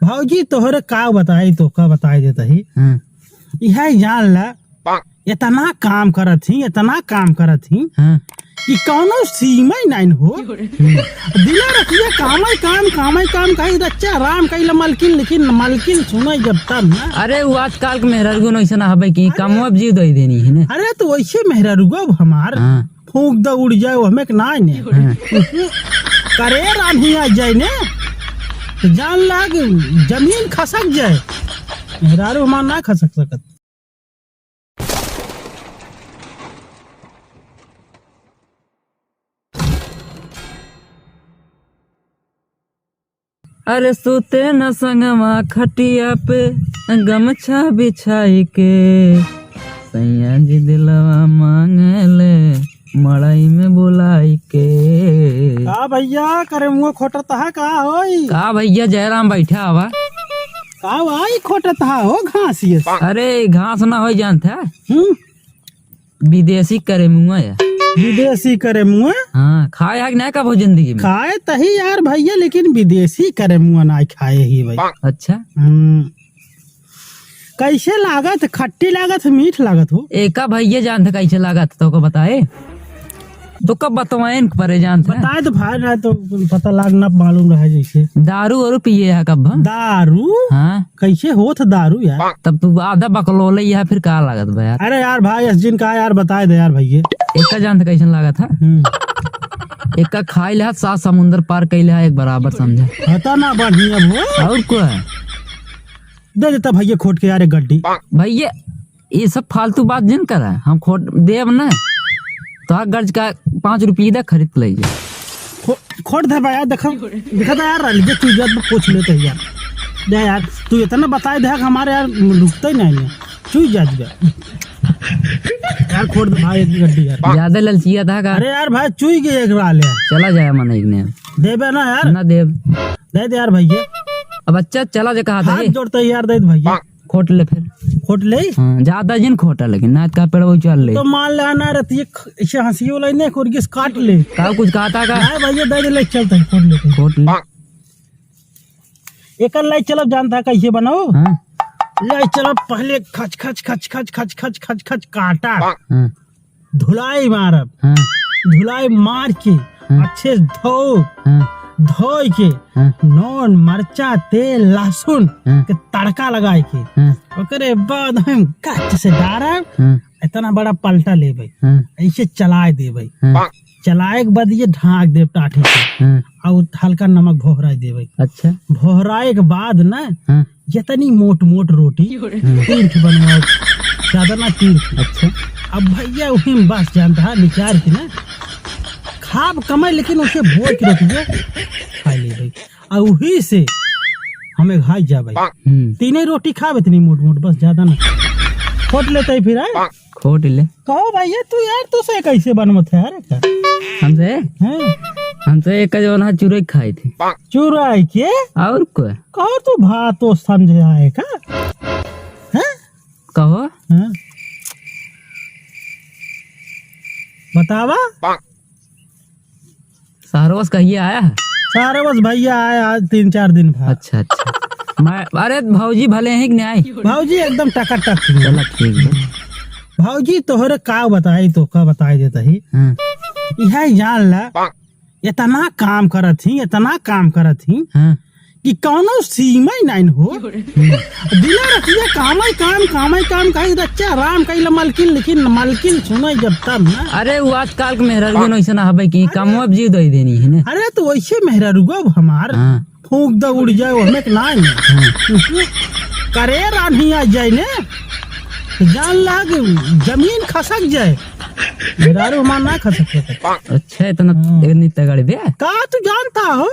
भौजी तोहरे का बताई तो का बताई देता ही यह जान ला इतना काम करत ही कि कौनो सीमा ही नहीं हो दिला रखिए काम कहीं अच्छा आराम कहीं मलकिन लेकिन मलकिन सुनो जब तब ना। अरे वो आजकल के मेहरा रुगो ऐसा ना हबे कि कमवा जी दे देनी है ना। अरे तो वैसे मेहरा रुगो हमार फूंक द उड़ जाए हमें नहीं ने करे रानी आ जाए ने तो जान लाग जमीन खसक जाए मेहरारू हमार ना खसक सकत। अरे सोते न संगवा खटिया पे गमछा बिछाई के सैया जी दिलवा मांगले मड़ई में बुलाई के। का भैया करे मुँह खोटता है का होई का भैया जयराम बैठा हवा का भाई खोटता हो घासिए। अरे घास ना हो जानता विदेशी करे मुँह या विदेशी करे मुँह हाँ खाए है ना कब जिंदगी में खाए तही यार भैया लेकिन विदेशी करे मुँह ना खाए ही भाई। अच्छा कैसे लागत खट्टी लागत मीठ लागत हो एका भैया जानते कैसे लागत तो को बताए तो कब बतवाएं परे जानते बताए तो भाई ना तो पता लागना मालूम रहे जैसे दारू और पिए है कब दारू हाँ कैसे होत दारू यार तब तू आधा बकलोले या फिर का लागत बा यार। अरे यार भाई जिन का यार बताए दे यार भैया एका जानते कैसे लागत है एका खाई ले 7 समुंदर पार कैले है एक बराबर समझा पता ना बढ़िया वो और को है दे देता भैया खोट के यार एक गड्डी भैया ये सब फालतू बात जिन करा हम खोट देव ना तो गर्ज का 5 रुपये दे खरीद लीजिए खोट दे भाई देखा यार लीजिए तू जब पूछ लेते यार दे यार तू इतना बताए दे हमारे यार रुकते ही नहीं चुई जा यार खोट दे भाई एक गड्डी यार ज्यादा ललचिया था का। अरे यार भाई चुई के एक ले चला जाए मन एक ने देबे ना यार ना देव दे दे यार भैया अब अच्छा चला जा कहा था हाथ जोड़ते यार दे भैया खोट ले फिर खोट ले ज्यादा जिन खोटा लेकिन नाच का पेड़ वो चल ले तो मान ले ना रहती ऐसे हंसी वाला नहीं खोरगिस काट ले का कुछ कहा था का भैया दे दे ले चलते हैं खोट लेते खोट ले एक लाई चलब जानता है कैसे बनाओ हाँ? ले चलो पहले खच खच खच खच खच खच खच खच काटा हाँ? धुलाई मारब हाँ? धुलाई मार के अच्छे से धो हाँ? धोई के नॉन मरचा तेल लहसुन के तड़का लगाए के ओकरे बाद हम कच्च से डारब इतना बड़ा पलटा ले भाई ऐसे चलाए दे भाई चलाए के बाद ये ढाक दे टाठी से और हल्का नमक भोहराई दे भाई। अच्छा भोहराए के बाद ना जितनी मोट मोट रोटी 3 बनवाओ ज्यादा ना 3। अच्छा अब भैया वही में बस जानता है निचार की ना खाब कमाई लेकिन उसे भोर की रोटी खा ले भाई और वही से हमें घाई जा भाई 3 रोटी खाब इतनी मोट मोट बस ज्यादा ना खोट लेते ही फिर खोट ले कहो भैया तू यार तू से कैसे बनमत है यार हम तो एक जो ना चूरे खाए थे चुराई के और को कहो तू भात तो समझे आए का कहो बतावा सहरोस कहिए आया है सारे बस भैया आए आज 3-4 दिन बाद। अच्छा अच्छा मैं अरे भौजी भले हैं कि नहीं आई भौजी एकदम टकाटक चला ठीक है भौजी तोहरे का बताई तो का बताई देता ही यह जान ला इतना काम करत ही कि कौनो सीमा ही नहीं हो दिला रखिए काम कहीं अच्छा आराम कहीं मलकिन लेकिन मलकिन सुनो जब तब ना। अरे वो आजकल के मेहरा रुगो ऐसा ना हबे कि कमवा जी दे देनी है ना। अरे तो वैसे मेहरा रुगो हमार फूंक द उड़ जाए हमें नहीं करे रानी आ जाए ने जान लाग जमीन खसक जाए मेहरारू हमार ना खसक सकता। अच्छा इतना तगड़ बे का तू जानता हो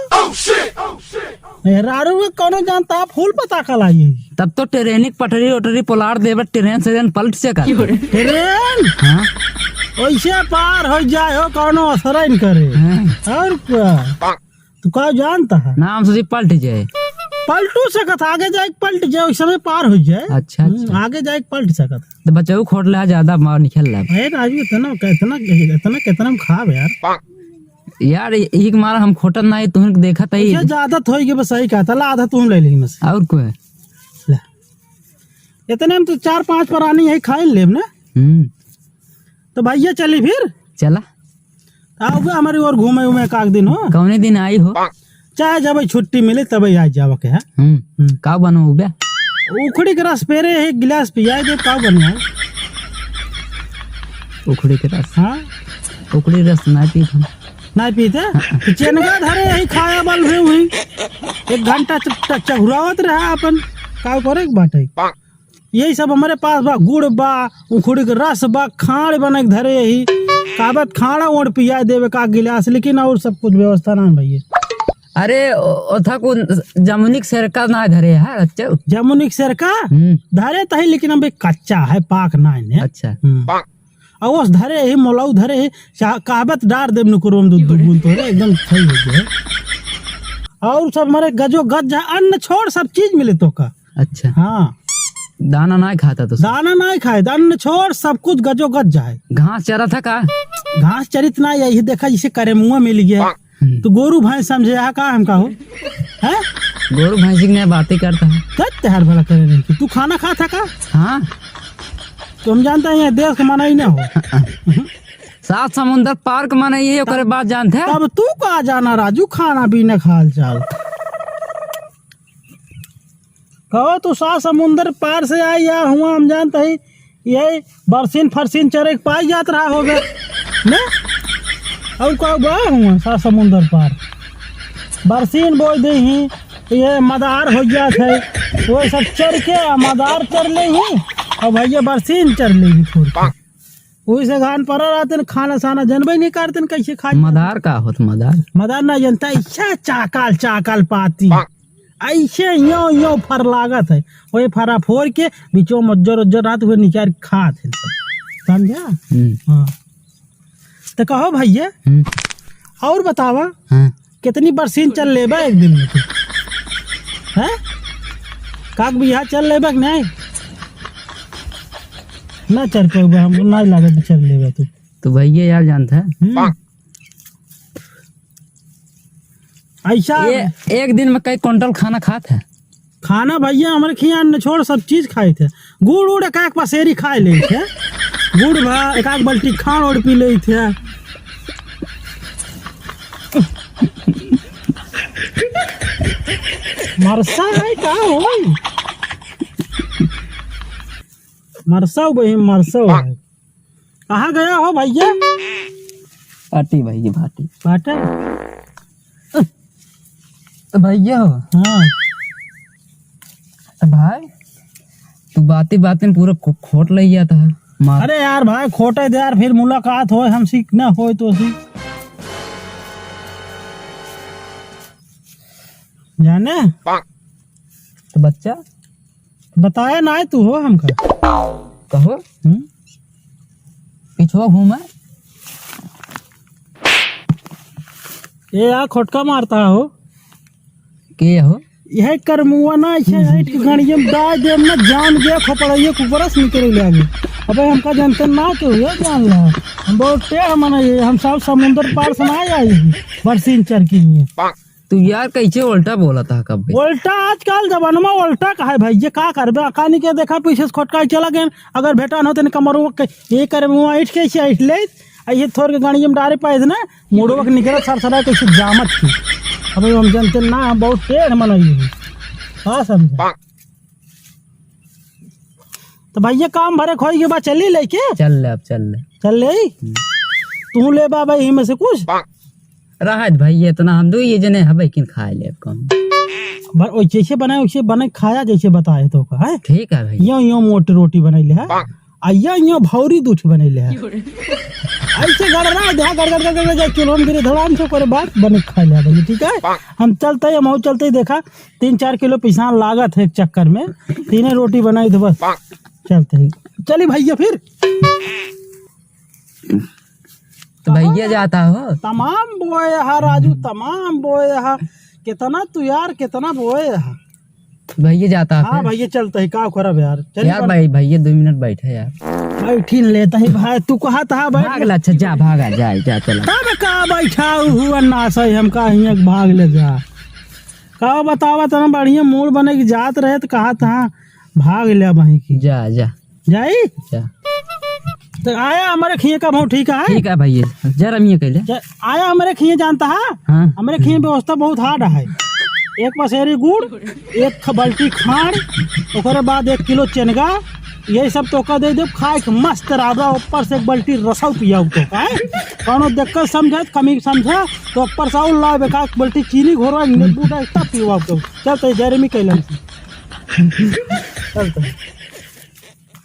मेहरारू में कौनो जानता है फूल पता कलाई तब तो ट्रेन पटरी ओटरी पोलार देवे ट्रेन से पलट से का ट्रेन वैसे पार हो जाए हो कौनो असर नहीं करे और क्या तू का जानता है नाम से पलट जाए पलटू सकत आगे जाए पलट जाए उस समय पार हो जाए। अच्छा अच्छा आगे जाए पलट सकत तो बच्चा खोट ला ज्यादा मार निकल ला राजू इतना कितना खाब यार यार एक मारा हम खोटन ना तुम देखा था ये ज्यादा थोड़ी के बस सही कहा था, आधा तुम ले ली मस और कोई ले इतने में तो 4-5 प्राणी यही खाए लेब ना। तो भैया चली फिर चला आओ हमारी और घूमे उमे एक दिन हो, कौने दिन आई हो, चाहे जब छुट्टी मिले तब आज जावा के है। का बनो बे उखड़ी के रस पेरे एक गिलास पिया दे का बनिया उखड़ी के रस। हाँ उखड़ी रस ना पी हम नहीं पीते तो चेनगा धरे यही खाया बल हुई 1 घंटा चघुरावत रहा अपन का करे बाटे। यही सब हमारे पास बा, गुड़ बा, उखड़ी के रस बा, खाड़ बने धरे यही काबत खाड़ा ओढ़ पिया देवे का गिलास, लेकिन और सब कुछ व्यवस्था ना भैया। अरे ओथा को जमुनिक सरका ना धरे है अच्छा जमुनिक सरका धरे तही, लेकिन अभी कच्चा है पाक ना है। अच्छा अवस धरे ही मोलाऊ धरे ही काबत डार देव नुकुरोम दूध बूंद तो एकदम सही हो गया। और सब हमारे गजो गज अन्न छोड़ सब चीज मिले तो का। अच्छा हाँ दाना ना खाता तो दाना नहीं खाए, अन्न छोड़ सब कुछ गजो गज जाए। घास चरा था का घास चरित ना यही देखा जिसे करे मुँह मिल गया तो गोरू भैंस समझे का हम का हो है। गोरू भैंस की बातें करता है तब त्योहार भला करे नहीं तू खाना खा था का। हाँ तो हम जानते हैं देश का माना ही ना हो। 7 समुंदर पार का माना ये करे बात जानते हैं। तब तू का जाना राजू खाना पीना खाल चाल कहो तू 7 समुंदर पार से आई या हुआ हम जानते ही यही बरसीन फरसीन चरे पाई जात रहा होगा ना। और का बा हुआ 7 समुंदर पार बरसीन बोल दे ही ये मदार हो गया थे वो सब चर के मदार चर ले ही और भैया बरसीन चर ले ही थोड़ी वही से घान पर रहते खाना साना जनबे नहीं करते कैसे खाए। मदार का होत मदार ना जनता ऐसा चाकाल चाकाल पाती ऐसे यो यो फर लागत है वही फरा फोड़ के बीचों मज्जर उज्जर रात हुए निचार खात है समझा। हाँ तो कहो भैया और बतावा कितनी बरसीन चल लेबा एक दिन में तू है काक बिहा चल लेबा कि नहीं ना चल पे हम नहीं लागत चल लेबा तू तो भैया यार जानता है ऐसा एक दिन में कई क्विंटल खाना खाते हैं। खाना भैया हमारे खिया न छोड़ सब चीज खाए थे गुड़ उड़ एक पसेरी खाए ले थे गुड़ भा एक बाल्टी खान और पी ले थे। मरसा है का हो मरसा बही मरसा है कहाँ गया हो भैया पार्टी भैया भाटी बाटा तो भैया हो। हाँ तो भाई तू बातें बातें पूरा खोट ले गया था। अरे यार भाई खोटे दे यार फिर मुलाकात हो हम सीख ना हो तो सी जाने तो बच्चा बताया ना तू हो हमका कहो पिछवा घूमा ये यार खोटका मारता हो के हो यह कर मुआ ना ऐसे गाड़ियों में डाल दे ना जान गया खोपड़ाइए कुपरस निकल गया अबे हमका जानते ना क्यों ये जान ला हम बहुत टेढ़ मना ये हम सब समुद्र पार से ना आई बरसीन चरकी में। तू यार कैसे उल्टा बोला था कब उल्टा आजकल जमाना में उल्टा का है भाई ये का करबे अकानी के देखा पीछे खोटका चला गए अगर बेटा न होते कमर ये करे मुआ इठ के ऐठ ले ये थोड़ के गाड़ी में डारे पाए ना मोड़वा के निकल सरसरा कैसे जामत थी अब हम जानते ना हम बहुत टेढ़ मनाइए। हाँ समझा तो भैया काम भरे खोई के बाद चली लेके चल ले अब चल ले तू ले बा भाई में से कुछ राहत भाई इतना हम दो ये जने हबे किन खाए ले अब कौन जैसे बनाए खाया जैसे बताए तो का है ठीक है भाई यो मोटी रोटी बनैले है आइया यो भौरी दूध बनैले है ऐसे गड़रा दे गड़ जा चूल्हा में गिरे धड़ाम से करे बात बने खा ले भाई ठीक है। हम चलते ही हम चलते ही देखा 3-4 किलो पिसान लागत है एक चक्कर में 3 रोटी बनाई तो बस चलते ही चली भैया फिर तो भैया जाता हो तमाम बोए हा राजू तमाम बोए हा कितना तू यार कितना बोए हा भैया जाता हाँ भैया चलते ही का खराब यार यार भाई भैया 2 मिनट बैठे यार बैठी लेता ही भाई तू कहा था भाग बैठ ला। अच्छा जा भागा जा जा चला। तब का बैठा हुआ ना सही हम कहीं भाग ले जा का बतावा तना बढ़िया मूड बने की जात रहे तो कहा था भाग ले वहीं की जा जा जाई जा। तो आया हमारे खिए का भाव ठीक है ठीक है भैया जरा मिया कहले आया हमारे खिए जानता है हाँ हमारे खिए व्यवस्था बहुत हार्ड है एक पसेरी गुड़ एक बल्टी खाड़ ओकरे बाद 1 किलो चेनगा यही सब तो का दे दे खाए के मस्त राबा ऊपर से एक बल्टी रसौ पियाऊ तो है कौनो देखकर समझे कमी समझा तो ऊपर से और ला बेका एक बल्टी चीनी घोरवा नींबू डाल तब पिवाऊ तो चल तो जेरेमी कैलन चल तो